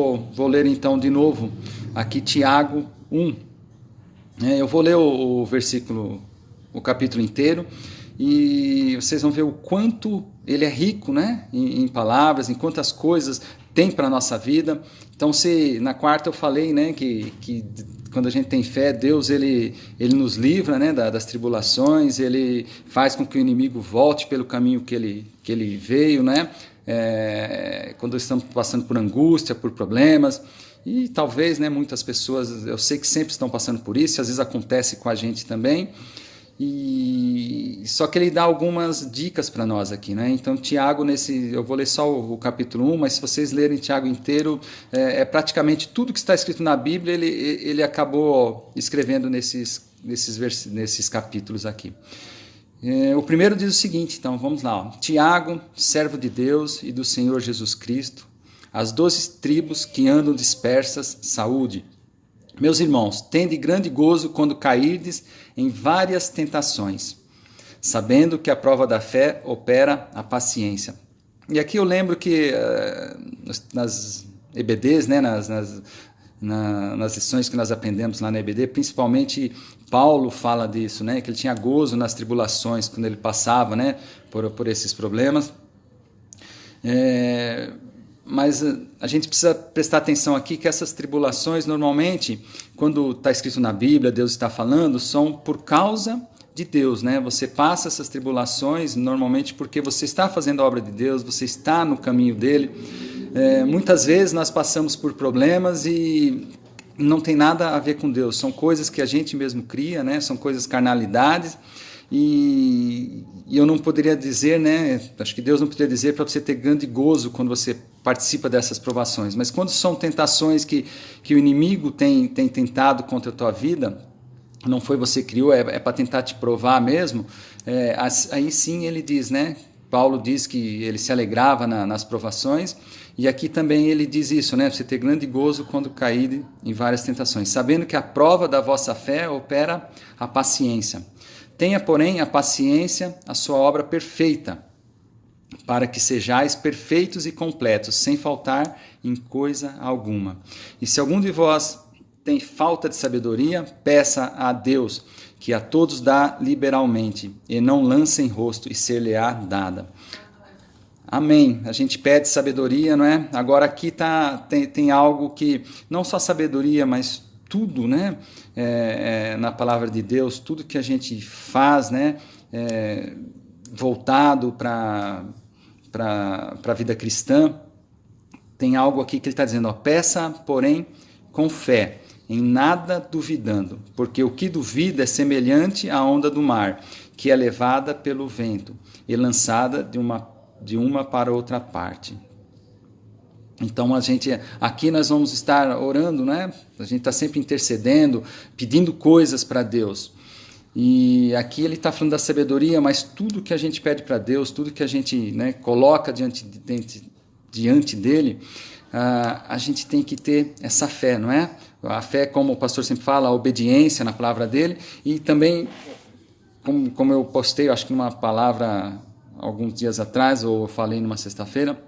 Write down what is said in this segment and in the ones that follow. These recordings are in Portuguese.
Vou ler então de novo aqui Tiago 1. Eu vou ler o versículo, o capítulo inteiro, e vocês vão ver o quanto ele é rico, né, em palavras, em quantas coisas tem para a nossa vida. Então, se na quarta eu falei, né, que quando a gente tem fé, Deus ele nos livra, né, das tribulações, ele faz com que o inimigo volte pelo caminho que ele veio, né? Quando estamos passando por angústia, por problemas, e talvez, né, muitas pessoas, eu sei que sempre estão passando por isso, às vezes acontece com a gente também, e só que ele dá algumas dicas para nós aqui, né? Então Tiago, eu vou ler só o capítulo 1, mas se vocês lerem Tiago inteiro, praticamente tudo que está escrito na Bíblia, ele acabou escrevendo nesses capítulos aqui. O primeiro diz o seguinte, então vamos lá. Ó. Tiago, servo de Deus e do Senhor Jesus Cristo, as 12 tribos que andam dispersas, saúde. Meus irmãos, tende grande gozo quando cairdes em várias tentações, sabendo que a prova da fé opera a paciência. E aqui eu lembro que nas EBDs, né, nas lições que nós aprendemos lá na EBD, principalmente Paulo fala disso, né, que ele tinha gozo nas tribulações quando ele passava, né, por esses problemas. Mas a gente precisa prestar atenção aqui que essas tribulações, normalmente, quando está escrito na Bíblia, Deus está falando, são por causa de Deus, né? Você passa essas tribulações normalmente porque você está fazendo a obra de Deus, você está no caminho dele. Muitas vezes nós passamos por problemas e não tem nada a ver com Deus, são coisas que a gente mesmo cria, né? São coisas carnalidades, e eu não poderia dizer, né? Acho que Deus não poderia dizer para você ter grande gozo quando você participa dessas provações, mas quando são tentações que o inimigo tem tentado contra a tua vida, não foi você que criou, é para tentar te provar mesmo, aí sim ele diz, né? Paulo diz que ele se alegrava nas provações, e aqui também ele diz isso, né? Você ter grande gozo quando cair em várias tentações, sabendo que a prova da vossa fé opera a paciência. Tenha, porém, a paciência, a sua obra perfeita, para que sejais perfeitos e completos, sem faltar em coisa alguma. E se algum de vós tem falta de sabedoria, peça a Deus, que a todos dá liberalmente, e não lance em rosto, e ser-lhe-á dada. Amém. A gente pede sabedoria, não é? Agora aqui tem algo que, não só sabedoria, mas tudo, né? Na palavra de Deus, tudo que a gente faz, né? Voltado para a vida cristã, tem algo aqui que ele está dizendo, ó, peça, porém, com fé, em nada duvidando, porque o que duvida é semelhante à onda do mar, que é levada pelo vento e lançada de uma para outra parte. Então aqui nós vamos estar orando, né? A gente está sempre intercedendo, pedindo coisas para Deus. E aqui ele está falando da sabedoria, mas tudo que a gente pede para Deus, tudo que a gente, né, coloca diante dele, a gente tem que ter essa fé, não é? A fé, como o pastor sempre fala, a obediência na palavra dele, e também, como eu postei, acho que numa palavra alguns dias atrás, ou eu falei numa sexta-feira,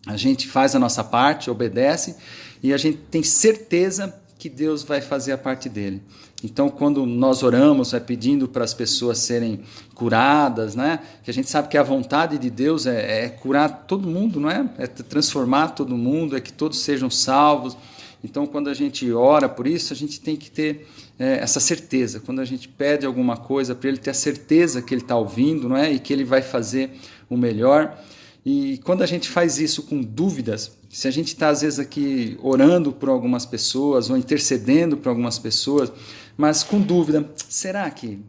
a gente faz a nossa parte, obedece, e a gente tem certeza que Deus vai fazer a parte dele. Então, quando nós oramos, pedindo para as pessoas serem curadas, né? Que a gente sabe que a vontade de Deus é curar todo mundo, não é? É transformar todo mundo, é que todos sejam salvos. Então, quando a gente ora por isso, a gente tem que ter essa certeza. Quando a gente pede alguma coisa para ele, ter a certeza que ele está ouvindo, não é? E que ele vai fazer o melhor. E quando a gente faz isso com dúvidas, se a gente está às vezes aqui orando por algumas pessoas ou intercedendo por algumas pessoas, mas com dúvida, será que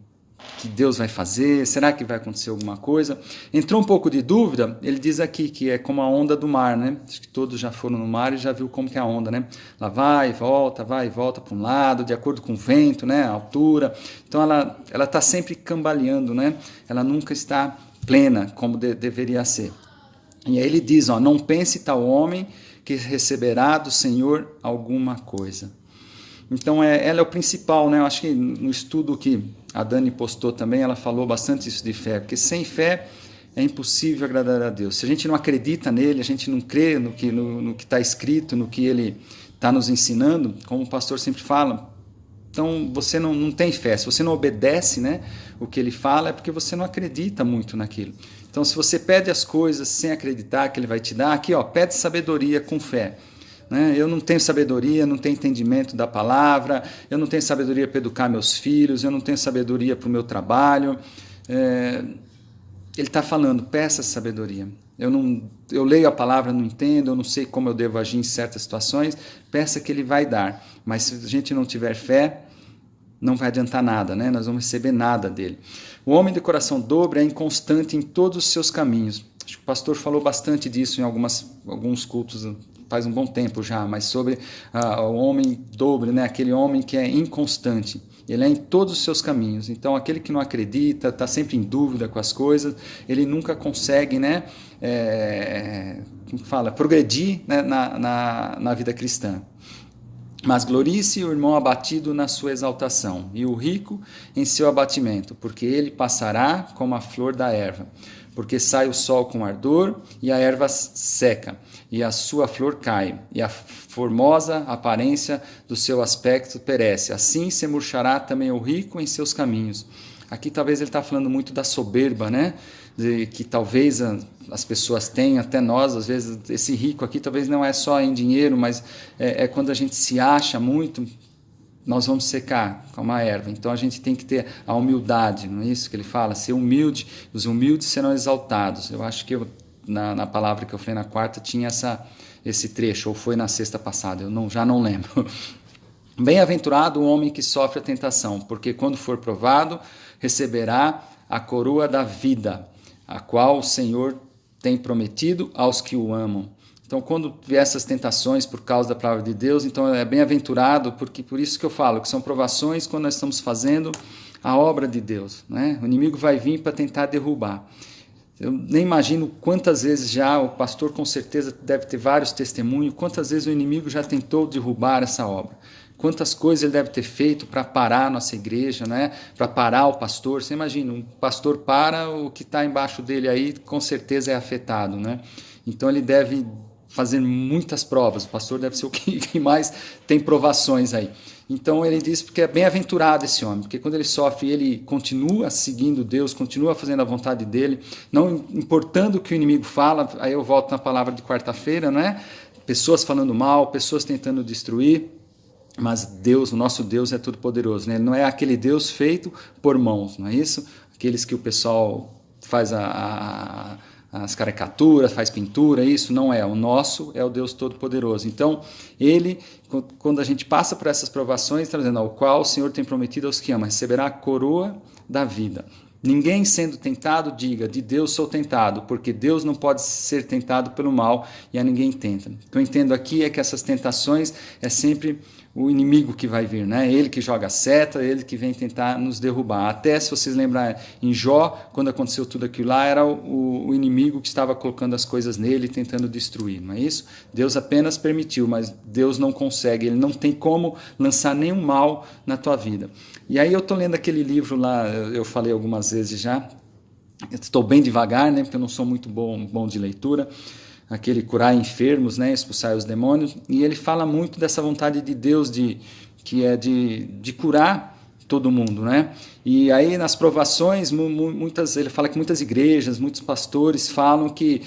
Deus vai fazer? Será que vai acontecer alguma coisa? Entrou um pouco de dúvida, ele diz aqui que é como a onda do mar, né? Acho que todos já foram no mar e já viu como que é a onda, né? Ela vai e volta para um lado, de acordo com o vento, né? A altura. Então ela está sempre cambaleando, né? Ela nunca está plena como deveria ser. E aí ele diz, ó, não pense tal homem que receberá do Senhor alguma coisa. Então ela é o principal, né? Eu acho que no estudo que a Dani postou também, ela falou bastante isso de fé, porque sem fé é impossível agradar a Deus. Se a gente não acredita nele, a gente não crê no que está escrito, no que ele está nos ensinando, como o pastor sempre fala, então você não tem fé. Se você não obedece, né, o que ele fala, é porque você não acredita muito naquilo. Então, se você pede as coisas sem acreditar que ele vai te dar, aqui, ó, pede sabedoria com fé. Né? Eu não tenho sabedoria, não tenho entendimento da palavra, eu não tenho sabedoria para educar meus filhos, eu não tenho sabedoria para o meu trabalho. Ele está falando, peça sabedoria. Eu leio a palavra, não entendo, eu não sei como eu devo agir em certas situações, peça que ele vai dar. Mas se a gente não tiver fé, não vai adiantar nada, né? Nós vamos receber nada dele. O homem de coração dobre é inconstante em todos os seus caminhos. Acho que o pastor falou bastante disso em alguns cultos, faz um bom tempo já, mas sobre o homem dobre, né? Aquele homem que é inconstante. Ele é em todos os seus caminhos. Então, aquele que não acredita, está sempre em dúvida com as coisas, ele nunca consegue, né? Progredir, né? na vida cristã. Mas glorie-se o irmão abatido na sua exaltação, e o rico em seu abatimento, porque ele passará como a flor da erva. Porque sai o sol com ardor, e a erva seca, e a sua flor cai, e a formosa aparência do seu aspecto perece. Assim se murchará também o rico em seus caminhos. Aqui talvez ele está falando muito da soberba, né? De que talvez as pessoas têm, até nós, às vezes, esse rico aqui talvez não é só em dinheiro, mas é quando a gente se acha muito, nós vamos secar como a erva. Então a gente tem que ter a humildade, não é isso que ele fala? Ser humilde, os humildes serão exaltados. Eu acho que na palavra que eu falei na quarta tinha esse trecho, ou foi na sexta passada, eu já não lembro. Bem-aventurado o homem que sofre a tentação, porque quando for provado, receberá a coroa da vida, a qual o Senhor tem prometido aos que o amam. Então, quando vier essas tentações por causa da palavra de Deus, então é bem-aventurado, porque por isso que eu falo, que são provações quando nós estamos fazendo a obra de Deus. Né? O inimigo vai vir para tentar derrubar. Eu nem imagino quantas vezes já, o pastor com certeza deve ter vários testemunhos, quantas vezes o inimigo já tentou derrubar essa obra. Quantas coisas ele deve ter feito para parar a nossa igreja, né? Para parar o pastor. Você imagina, um pastor para, o que está embaixo dele aí com certeza é afetado. Né? Então ele deve fazer muitas provas, o pastor deve ser o que mais tem provações aí. Então ele diz porque é bem-aventurado esse homem, porque quando ele sofre, ele continua seguindo Deus, continua fazendo a vontade dele, não importando o que o inimigo fala. Aí eu volto na palavra de quarta-feira, né? Pessoas falando mal, pessoas tentando destruir. Mas Deus, o nosso Deus é todo poderoso, né? Ele não é aquele Deus feito por mãos, não é isso? Aqueles que o pessoal faz as caricaturas, faz pintura, isso não é. O nosso é o Deus todo poderoso. Então, ele, quando a gente passa por essas provações, está dizendo, ao qual o Senhor tem prometido aos que amam, receberá a coroa da vida. Ninguém sendo tentado, diga, de Deus sou tentado, porque Deus não pode ser tentado pelo mal e a ninguém tenta. O que eu entendo aqui é que essas tentações é sempre o inimigo que vai vir, né? Ele que joga a seta, ele que vem tentar nos derrubar. Até se vocês lembrarem, em Jó, quando aconteceu tudo aquilo lá, era o inimigo que estava colocando as coisas nele, tentando destruir, não é isso? Deus apenas permitiu, mas Deus não consegue, ele não tem como lançar nenhum mal na tua vida. E aí eu estou lendo aquele livro lá, eu falei algumas vezes já, estou bem devagar, né? Porque eu não sou muito bom de leitura, aquele curar enfermos, né, expulsar os demônios, e ele fala muito dessa vontade de Deus que é de curar todo mundo, né? E aí nas provações, ele fala que muitas igrejas, muitos pastores falam que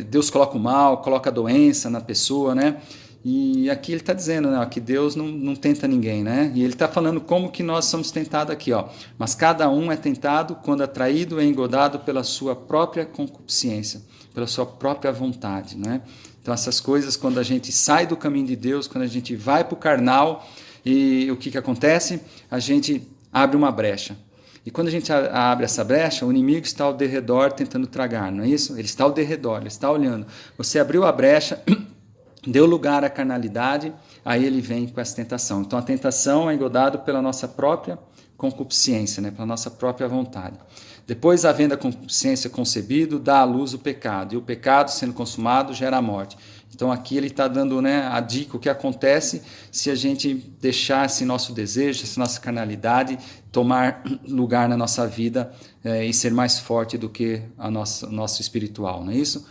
Deus coloca o mal, coloca a doença na pessoa, né? E aqui ele está dizendo, né, que Deus não tenta ninguém, né? E ele está falando como que nós somos tentados aqui, ó. Mas cada um é tentado quando atraído e engodado pela sua própria concupiscência, pela sua própria vontade, né? Então essas coisas, quando a gente sai do caminho de Deus, quando a gente vai para o carnal, e o que acontece? A gente abre uma brecha. E quando a gente abre essa brecha, o inimigo está ao derredor tentando tragar, não é isso? Ele está ao derredor, ele está olhando. Você abriu a brecha, deu lugar à carnalidade, aí ele vem com essa tentação. Então a tentação é engodada pela nossa própria concupiscência, né? Pela nossa própria vontade. Depois, havendo a concupiscência concebido, dá à luz o pecado. E o pecado, sendo consumado, gera a morte. Então aqui ele está dando, né, a dica, o que acontece se a gente deixar esse nosso desejo, essa nossa carnalidade tomar lugar na nossa vida e ser mais forte do que o nosso espiritual, não é isso?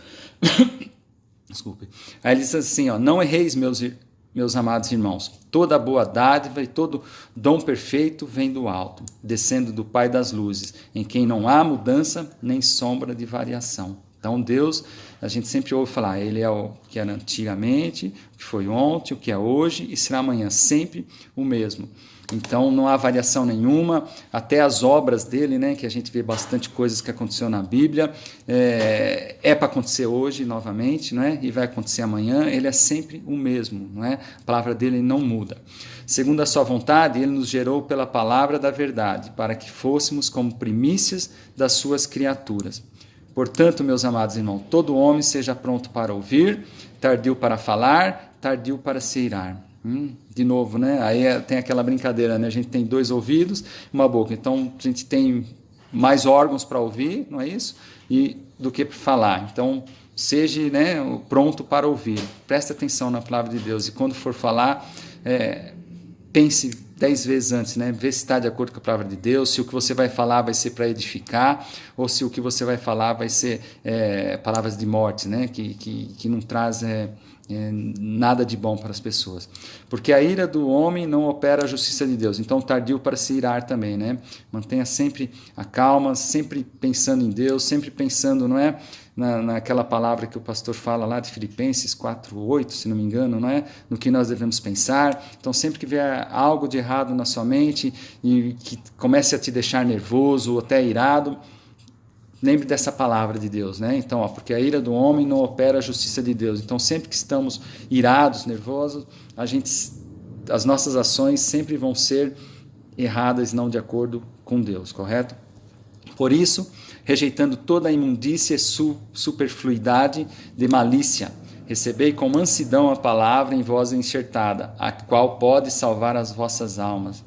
Desculpe. Aí ele diz assim, ó, não erreis, meus amados irmãos, toda boa dádiva e todo dom perfeito vem do alto, descendo do Pai das luzes, em quem não há mudança nem sombra de variação. Então Deus, a gente sempre ouve falar, Ele é o que era antigamente, o que foi ontem, o que é hoje e será amanhã, sempre o mesmo. Então não há variação nenhuma, até as obras dele, né, que a gente vê bastante coisas que aconteceu na Bíblia, para acontecer hoje novamente, né, e vai acontecer amanhã, ele é sempre o mesmo, não é? A palavra dele não muda. Segundo a sua vontade, ele nos gerou pela palavra da verdade, para que fôssemos como primícias das suas criaturas. Portanto, meus amados irmãos, todo homem seja pronto para ouvir, tardio para falar, tardio para se irar. De novo, né? Aí tem aquela brincadeira, né? A gente tem 2 ouvidos e uma boca. Então, a gente tem mais órgãos para ouvir, não é isso? Do que para falar. Então, seja, né, pronto para ouvir. Preste atenção na palavra de Deus. E quando for falar, pense 10 vezes antes, né? Vê se está de acordo com a palavra de Deus, se o que você vai falar vai ser para edificar, ou se o que você vai falar vai ser palavras de morte, né? Que não traz nada de bom para as pessoas. Porque a ira do homem não opera a justiça de Deus. Então, tardio para se irar também, né? Mantenha sempre a calma, sempre pensando em Deus, sempre pensando, não é? Naquela palavra que o pastor fala lá de Filipenses 4:8, se não me engano, não é? No que nós devemos pensar. Então, sempre que vier algo de errado na sua mente e que comece a te deixar nervoso ou até irado, lembre dessa palavra de Deus, né? Então, porque a ira do homem não opera a justiça de Deus. Então, sempre que estamos irados, nervosos, as nossas ações sempre vão ser erradas, não de acordo com Deus, correto? Por isso, rejeitando toda a imundícia e superfluidade de malícia, recebei com mansidão a palavra em vós enxertada, a qual pode salvar as vossas almas.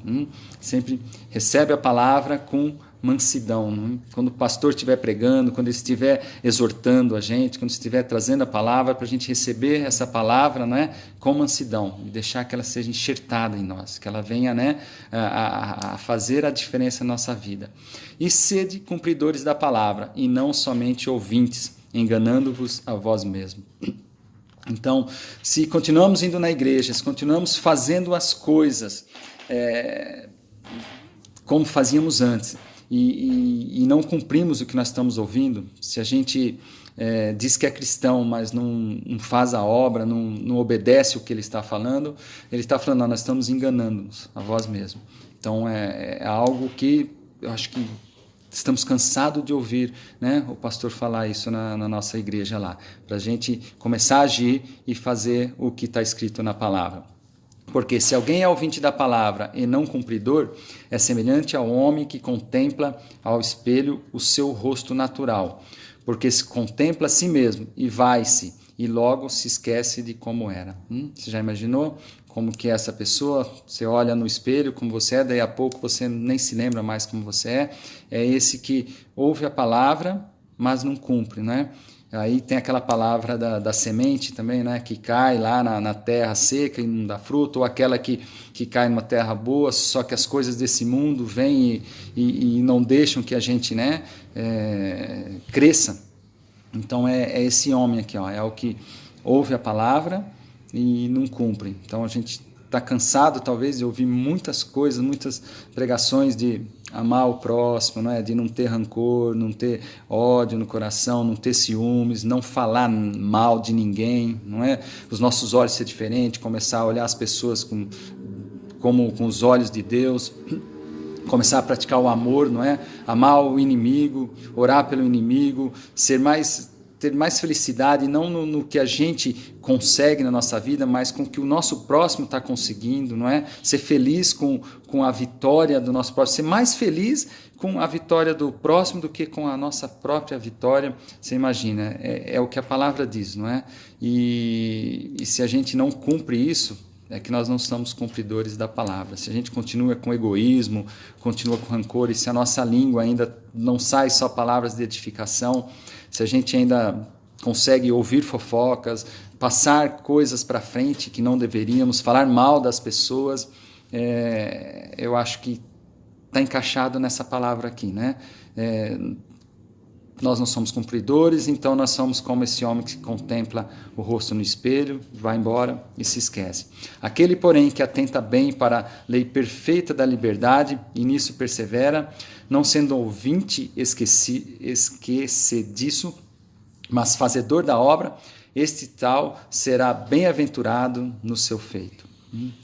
Sempre recebe a palavra com mansidão. Quando o pastor estiver pregando, quando ele estiver exortando a gente, quando estiver trazendo a palavra, para a gente receber essa palavra, né, com mansidão e deixar que ela seja enxertada em nós, que ela venha, né, a fazer a diferença na nossa vida. E sede cumpridores da palavra e não somente ouvintes, enganando-vos a vós mesmos. Então, se continuamos indo na igreja, se continuamos fazendo as coisas como fazíamos antes, e não cumprimos o que nós estamos ouvindo, se a gente diz que é cristão, mas não faz a obra, não obedece o que ele está falando não, nós estamos enganando-nos a vós mesmos. Então é algo que eu acho que estamos cansados de ouvir, né, o pastor falar isso na nossa igreja lá, para a gente começar a agir e fazer o que está escrito na palavra. Porque se alguém é ouvinte da palavra e não cumpridor, é semelhante ao homem que contempla ao espelho o seu rosto natural, porque se contempla a si mesmo e vai-se, e logo se esquece de como era. Você já imaginou como que é essa pessoa? Você olha no espelho como você é, daí a pouco você nem se lembra mais como você é. É esse que ouve a palavra, mas não cumpre, né? Aí tem aquela palavra da semente também, né, que cai lá na terra seca e não dá fruto, ou aquela que cai numa terra boa, só que as coisas desse mundo vêm e não deixam que a gente, né, cresça. Então é esse homem aqui, ó, é o que ouve a palavra e não cumpre. Então a gente está cansado talvez de ouvir muitas coisas, muitas pregações de amar o próximo, não é? De não ter rancor, não ter ódio no coração, não ter ciúmes, não falar mal de ninguém, não é? Os nossos olhos ser diferentes, começar a olhar as pessoas como com os olhos de Deus, começar a praticar o amor, não é? Amar o inimigo, orar pelo inimigo, ter mais felicidade, não no que a gente consegue na nossa vida, mas com o que o nosso próximo está conseguindo, não é? Ser feliz com a vitória do nosso próximo, ser mais feliz com a vitória do próximo do que com a nossa própria vitória. Você imagina, é o que a palavra diz, não é? E se a gente não cumpre isso, é que nós não somos cumpridores da palavra. Se a gente continua com egoísmo, continua com rancor, e se a nossa língua ainda não sai só palavras de edificação, se a gente ainda consegue ouvir fofocas, passar coisas para frente que não deveríamos, falar mal das pessoas, eu acho que está encaixado nessa palavra aqui, né? Nós não somos cumpridores, então nós somos como esse homem que contempla o rosto no espelho, vai embora e se esquece. Aquele, porém, que atenta bem para a lei perfeita da liberdade e nisso persevera, não sendo ouvinte esquecediço, mas fazedor da obra, este tal será bem-aventurado no seu feito.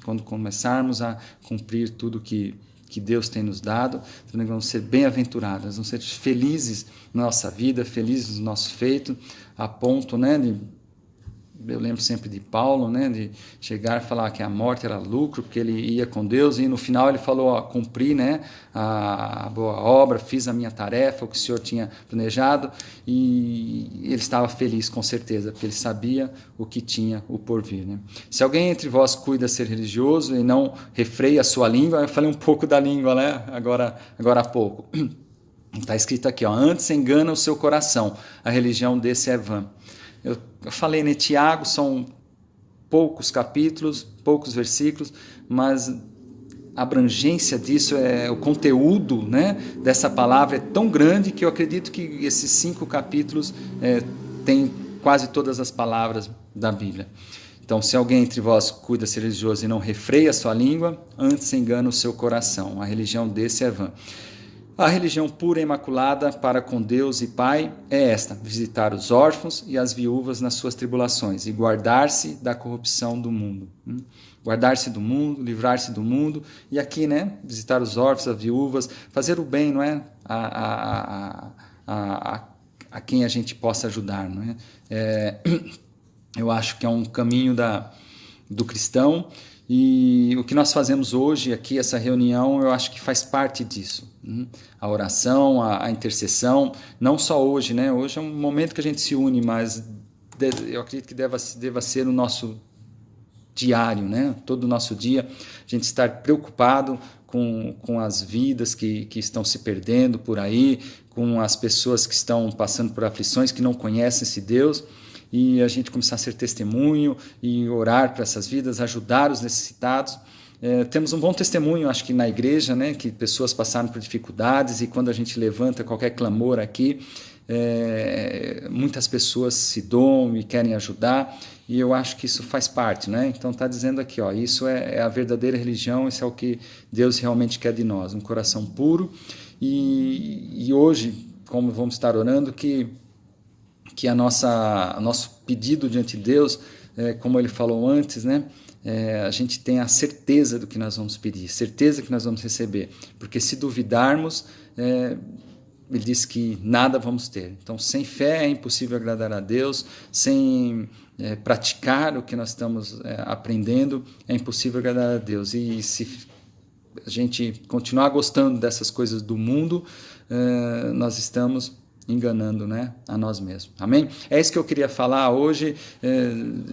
Quando começarmos a cumprir tudo que Deus tem nos dado, nós vamos ser bem-aventurados, nós vamos ser felizes na nossa vida, felizes no nosso feito, a ponto, né, eu lembro sempre de Paulo, né, de chegar e falar que a morte era lucro, porque ele ia com Deus, e no final ele falou, cumpri, né, a boa obra, fiz a minha tarefa, o que o Senhor tinha planejado, e ele estava feliz com certeza, porque ele sabia o que tinha o porvir, né? Se alguém entre vós cuida ser religioso e não refreia a sua língua, eu falei um pouco da língua, né, agora há pouco, está escrito aqui, antes engana o seu coração, a religião desse é vã. Eu falei, né, Tiago, são poucos capítulos, poucos versículos, mas a abrangência disso, o conteúdo, né, dessa palavra é tão grande que eu acredito que esses 5 capítulos têm quase todas as palavras da Bíblia. Então, se alguém entre vós cuida ser religioso e não refreia a sua língua, antes engana o seu coração. A religião desse é vã. A religião pura e imaculada para com Deus e Pai é esta: visitar os órfãos e as viúvas nas suas tribulações e guardar-se da corrupção do mundo. Guardar-se do mundo, livrar-se do mundo. E aqui, né, visitar os órfãos, as viúvas, fazer o bem, não é? A quem a gente possa ajudar, não é? Eu acho que é um caminho do cristão. E o que nós fazemos hoje aqui, essa reunião, eu acho que faz parte disso. A oração, a intercessão, não só hoje, né? Hoje é um momento que a gente se une, mas eu acredito que deva ser o nosso diário, né? Todo o nosso dia, a gente estar preocupado com as vidas que estão se perdendo por aí, com as pessoas que estão passando por aflições, que não conhecem esse Deus, e a gente começar a ser testemunho e orar para essas vidas, ajudar os necessitados. Temos um bom testemunho, acho que na igreja, né, que pessoas passaram por dificuldades e quando a gente levanta qualquer clamor aqui, muitas pessoas se doam e querem ajudar, e eu acho que isso faz parte, né? Então está dizendo aqui, isso é a verdadeira religião, isso é o que Deus realmente quer de nós, um coração puro, e hoje, como vamos estar orando, que nosso pedido diante de Deus, como ele falou antes, né? A gente tem a certeza do que nós vamos pedir, certeza que nós vamos receber, porque se duvidarmos, ele diz que nada vamos ter. Então, sem fé é impossível agradar a Deus, sem praticar o que nós estamos aprendendo, é impossível agradar a Deus. E se a gente continuar gostando dessas coisas do mundo, nós estamos enganando, né, a nós mesmos. Amém? É isso que eu queria falar hoje.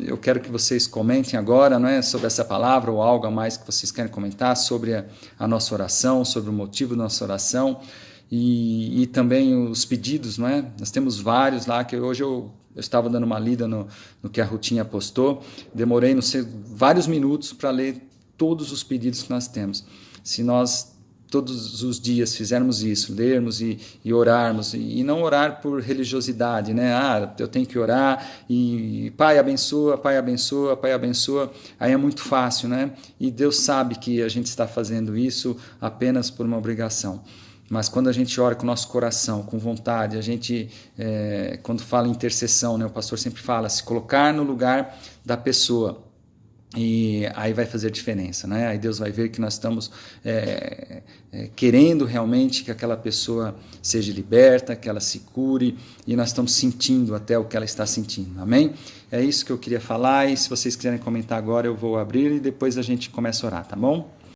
Eu quero que vocês comentem agora, não é, sobre essa palavra ou algo a mais que vocês querem comentar sobre a nossa oração, sobre o motivo da nossa oração e também os pedidos, não é? Nós temos vários lá que hoje eu estava dando uma lida no que a Rutinha postou. Demorei, não sei, vários minutos para ler todos os pedidos que nós temos. Se nós todos os dias fizermos isso, lermos e orarmos, e não orar por religiosidade, né? Eu tenho que orar e Pai abençoa, Pai abençoa, Pai abençoa, aí é muito fácil, né? E Deus sabe que a gente está fazendo isso apenas por uma obrigação. Mas quando a gente ora com o nosso coração, com vontade, a gente, quando fala em intercessão, né, o pastor sempre fala, se colocar no lugar da pessoa, e aí vai fazer diferença, né? Aí Deus vai ver que nós estamos querendo realmente que aquela pessoa seja liberta, que ela se cure, e nós estamos sentindo até o que ela está sentindo, amém? É isso que eu queria falar, e se vocês quiserem comentar agora eu vou abrir e depois a gente começa a orar, tá bom?